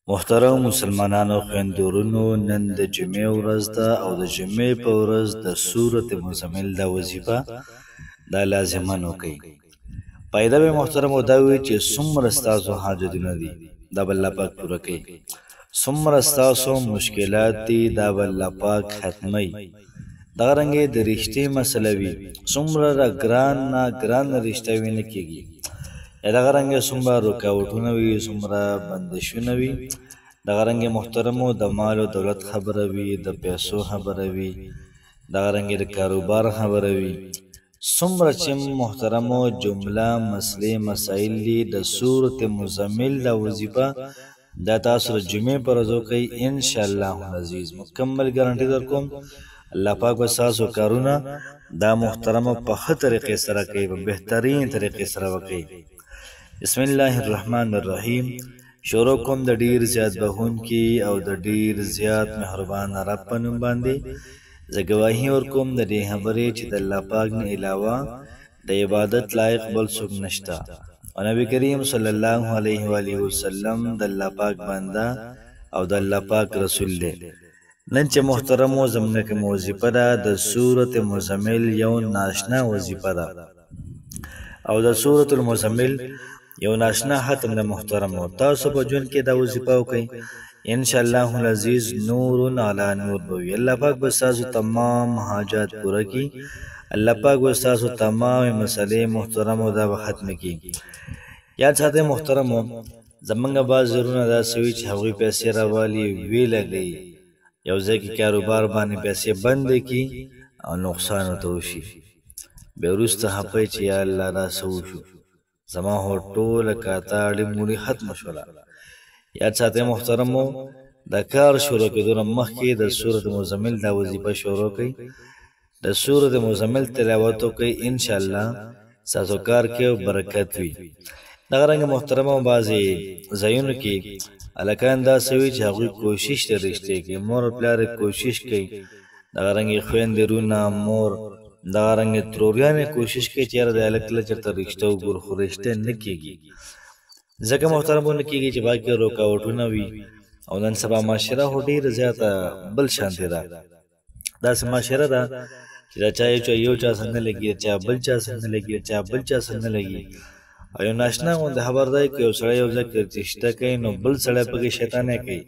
محترم مسلمانانو خویندورونو، نن د جمعې ورځ ده او د جمعې په ورځ د سورت مزمل دا وظیفه دا لازمن وکړئ. فایده به محترمو دا وي چې څومره ستاسو حاجتونه دي دا به الله پاک پوره کوي، څومره ستاسو مشکلات دي دا به الله پاک ختموي. دغه رنګې د رښتې مسله وي، څومره ګران رښته وي نه کېږي. دغه رنګه څومره رکاوټونه وي، څومره بندشونه وي، دغه رنګه محترمو د مال او دولت خبره وي، د پیسو خبره وي، دغه رنګه د کاروبار خبره وي، څومره چې محترمو جمله مسلې مسائل دي د سورت مزمل دا وظیفه دا تاسو د جمعې پر ورځ وکئ. انشاءالله العزیز مکمل ګارنټي در کوم، الله پاک به ستاسو کارونه دا محترمو په ښه طریقې سره کوي، په بهترین طریقې سره وکئ. بسم الله الرحمن الرحیم. شروع کوم د ډیر زیات بخونکي او د ډیر زیات مهربان رب په نوم باندې. زه ګواهي ورکوم د دې خبرې چې د الله پاک نه علاوه د عبادت لایق بل څوک نشته او نبی کریم صلی الله علیه و آله وسلم د الله پاک بنده او د الله پاک رسول دی. نن چې محترمو زموږ کوم وظیفه ده د سورت مزمل یو ناشنا وظیفه ده او د سورت المزمل یو ناشنا ختم د محترمو. تاسو په ژوند کې دا وظیفه وکئ، انشاءالله العزیز نور علی نور به وي. الله پاک به ستاسو تمام حاجات پوره کړي، الله پاک به ستاسو تمام مسلې محترمو دا به ختمه کړي. یاد ساتئ محترمو، زمونږ بعض زرونه داسې وي چې هغوی پیسې راوالي ویې لګوي، یو ځای کې کاروبار باندې پیسې بندې کړي او نقصان ورته وشي، بیا وروسته خفه چې یا الله دا څه وشو، زما خو ټوله کاته اړې موړې ختمه شوله. یاد ساتئ محترمو، د کار شروع کېدو نه مخکې د سورت مزمل دا وظیفه شروع کړئ، د سورت مزمل تلاوت وکړئ، انشاءالله ستاسو کار کې برکت وي. دغه رنګه محترمو بعضې ځایونو کې هلکان داسې وي چې هغوی کوشش د رښتې کوي، مور پلار کوشش کوي، دغه رنګې خویندې رونه مور دغه رنګې تروریانې کوشش کوي چې یاره د هلک کله چېرته رښته وګورو، خو رښته نه کېږي. ځکه محترمو نه کېږي چې باقي رکاوټونه وي او نن سبا معاشره خو ډېره زیاته بل شانتې ده. داسې معاشره ده چې دا چا یو چا سره نه لګي، چا بل چا سره نه لګي، چا بل چا سره نه لګي. او یو ناشنا غوندې خبر دی که یو سړی یو ځای کې رشته کوي نو بل سړی پکې شیطانۍ کوي،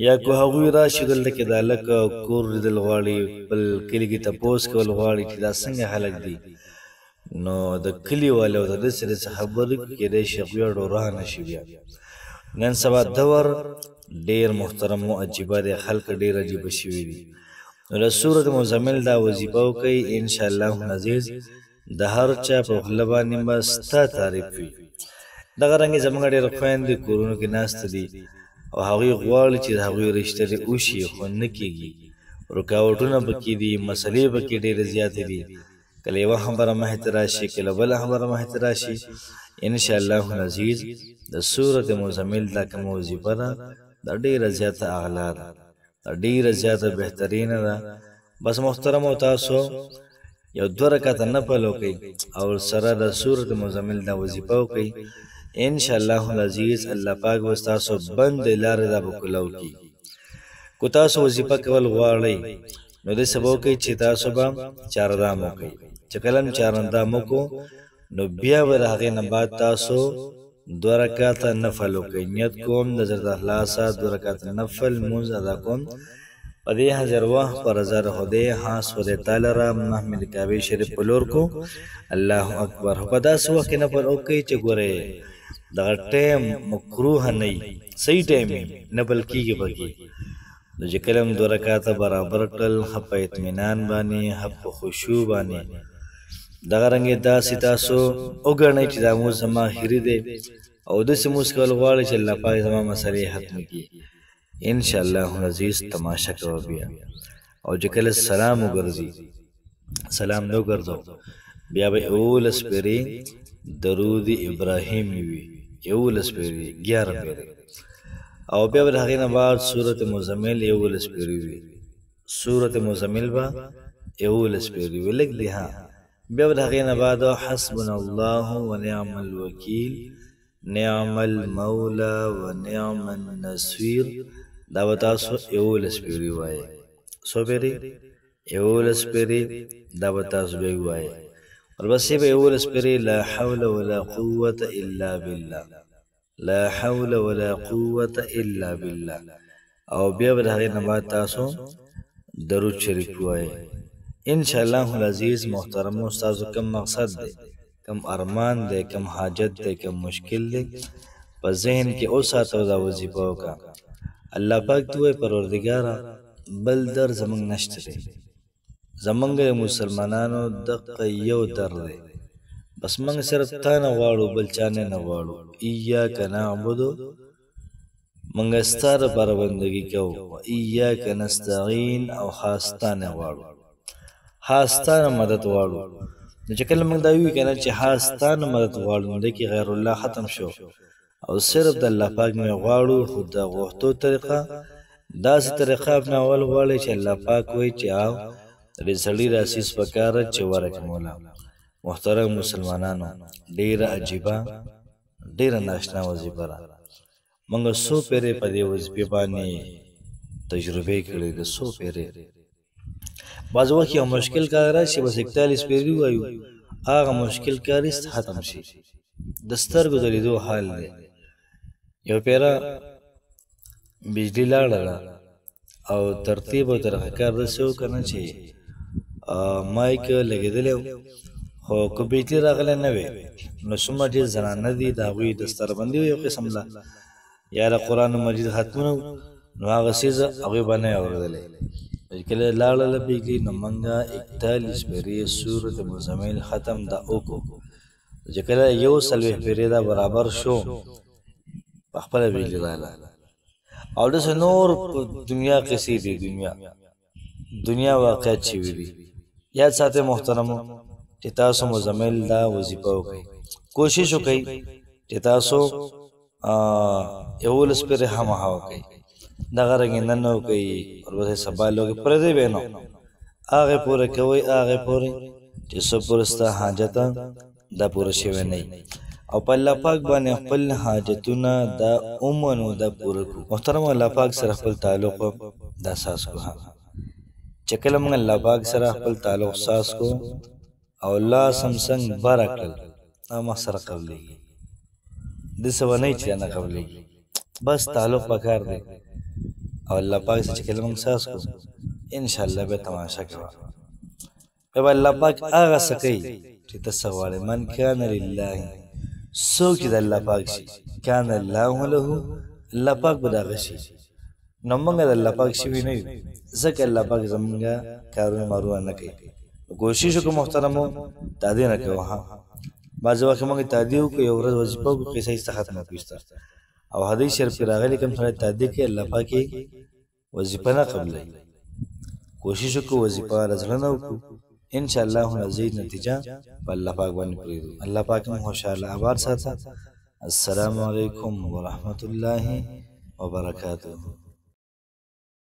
یا که هغوی راشي دلته کې د هلک کور لیدل غواړي، بل کلي کې تپوس کول غواړي چې دا څنګه خلک دي، نو د کلي والو ته داسې داسې خبرې کېدای شي هغوی ډورانه شي. بیا نن سبا دور ډېر محترم و عجیبه دی، خلک ډېر عجیبه شوي دي. نو د سورت مزمل دا وظیفه وکئ، انشاءالله العزیز د هر چا په خوله باندې به ستا تعریف وي. دغه رنګې زموږ ډېر خویندې کورونو کې ناسته دي او هغوی غواړي چې د هغوی رشته دې وشي، خو نه کېږي، رکاوټونه پکې دي، مسلې پکې ډېرې زیاتې دي، کله یوه خبره مخې ته راشي، کله بله خبره مخې ته راشي. انشاءالله العزیز د سورت مزمل دا کومه وظیفه ده دا ډېره زیاته اعلی ده، دا ډېره زیاته بهترینه ده. بس محترمو تاسو یو 2 رکعته نفل وکئ او سره د سورت مزمل دا وظیفه وکئ، انشاءالله العزیز الله پاک به ستاسو بندې لارې دا به کولاو کړي. که تاسو وظیفه کول غواړئ نو داسې به وکئ چې تاسو به چاردام وکئ، چې کله هم چاردام وکړو نو بیا به د هغې نه بعد تاسو 2 رکعته نفل وکئ. نیت کوم د زړه د اخلاصه 2 رکعته نفل لمونځ ادا کوم په دې حاضر وخت په رضا د خدای خاص خدای تعالی را محمد کعبې شریف په لور کو. الله اکبر. په داسې وخت کې نفل وکئ چې ګورئ دغه ټایم مکروه نه وي، صحیح ټایم وي، نفل کېږي پکې. نو چې کله هم 2 رکعته برابر کړل، ښه په اطمینان باندې، ښه په خشوع باندې، دغه رنګې داسې تاسو وګڼئ چې دا مونځ زما اخري دی او داسې مونځ کول غواړئ چې الله پاک زما مسلې ختمې کړي. انشاءالله العزیز تماشا کوه بیا، او چې کله سلام وګرځي، سلام نه وګرځو، بیا به 11 پیرې درود ابراهیمي وي، 11 پیرې 11 پیرې، او بیا به د هغې نه بعد سورت مزمل 11 پیرې وي، سورت مزمل به 11 پیرې وي، لږ دی ها. بیا به د هغې نه بعد حسبنا الله ونعم الوکیل نعم المولا و نعم النصير دا به تاسو 11 پیری وایي څو پیری 11 پیری دا به تاسو به وایي ورپسې به 11 پیری لا حول ولا قوة الا بالله لا حول ولا قوة الا بالله او بیا به د هغې نه بعد تاسو درود شریف وایي انشاءالله العزیز محترمو ستاسو کم مقصد دی کم ارمان دی کم حاجت دی کم مشکل دی په ذهن کې اوساته او دا وظیفه وکړه الله پاک ته وایي پروردګاره بل در زموږ نشته دی زموږ مسلمانانو دغه یو در دی بس موږ صرف تا نه غواړو بل چا نه غواړو ایاک نعبدو موږ ستا دپاره بندګي کوو و ایاک نستعین او خاص تا نه غواړو خاص تا نه مدد غواړو نو چې کله موږ دا وایو که نه چې خاص تا نه مدد غواړو نو دې کې غیر الله ختم شو او صرف د الله پاک نه غواړو خو د غوښتو طریقه داسې طریقه اپناول غواړئ چې الله پاک وایي چې او د دې سړي راسیس پکاره چې ورکړي مولا محترم مسلمانانو ډېره عجیبه ډېره ناشنا وظیفه ده موږ څو پیرې په دې وظیفې باندې تجربې کړې دي څو پیرې بعض وخت یو مشکل کار راشي بس 41 پیرې ووایو هغه مشکل کار ختم شي د سترګو د لیدو حال دی یو پیره بجلی لاړه او ترتیب او طریقه کار داسې وکړه چې مایک لګېدلی خو که بجلي راغلی نه وې نو څومره ډېر زنانه دي د هغوی دستربندي یو قسم له یا د قرآن مجید ختمونه نو هغه څیزه هغوی به نه یې اورېدلی چې کله لاړله بجلي نو موږ 41 پیرې سورت مزمل ختم دا وکړو چې کله 140 پیرې دا برابر شو په خپله بجلي راغله او داسې نور په دنیا قصې دي دنیا واقعیت شوي دي یاد ساتئ محترمو چې تاسو مزمل دا وظیفه وکړئ کوشش وکړئ چې تاسو 11 پیرې هماها وکړئ دغه رنګې نن وکړئ ورپسې سبا لوګئ پرېږدئ به نو هغې پوره کوئ هغې پورې چې څه پوره ستا حاجت دا پوره شوی نه او په الله پاک باندې خپل حاجتونه دا ومنو دا پوره کړو محترم الله پاک سره خپل تعلق دا اساس کړو چې کله موږ الله پاک سره خپل تعلق اساس کړو او الله سمسنګ باره کړل دا ما سره قبلېږي داسې به نه چې نه قبلېږي بس تعلق پکار دی او الله پاک سره چې کله موږ اساس کړو انشاءالله به تماشا کوه بیا به الله پاک هغه څه کوي چې ته څه غواړې من کان لله څوک چې د الله پاک شي کان الله له الله پاک به د هغه شي نو موږ د الله پاک شوي نه یو ځکه الله پاک زموږ کارونه مارونه نه کوي کوشش وکړو محترمو تادیه نه کوو بعضې وخت موږ تادیه وکړو یو ورځ وظیفه وکړو قصه ایسته ختمه کړو ایسته او حدیث شریف کې راغلی کوم سړی تادیه کوي الله پاک یې وظیفه نه قبلوي کوشش وکړو وظیفه له زړه نه وکړو انشاءالله العزیز نتیجه په الله پاک باندې پرېږدو الله پاک مو خوشحاله آباد ساته السلام علیکم ورحمة الله وبرکاته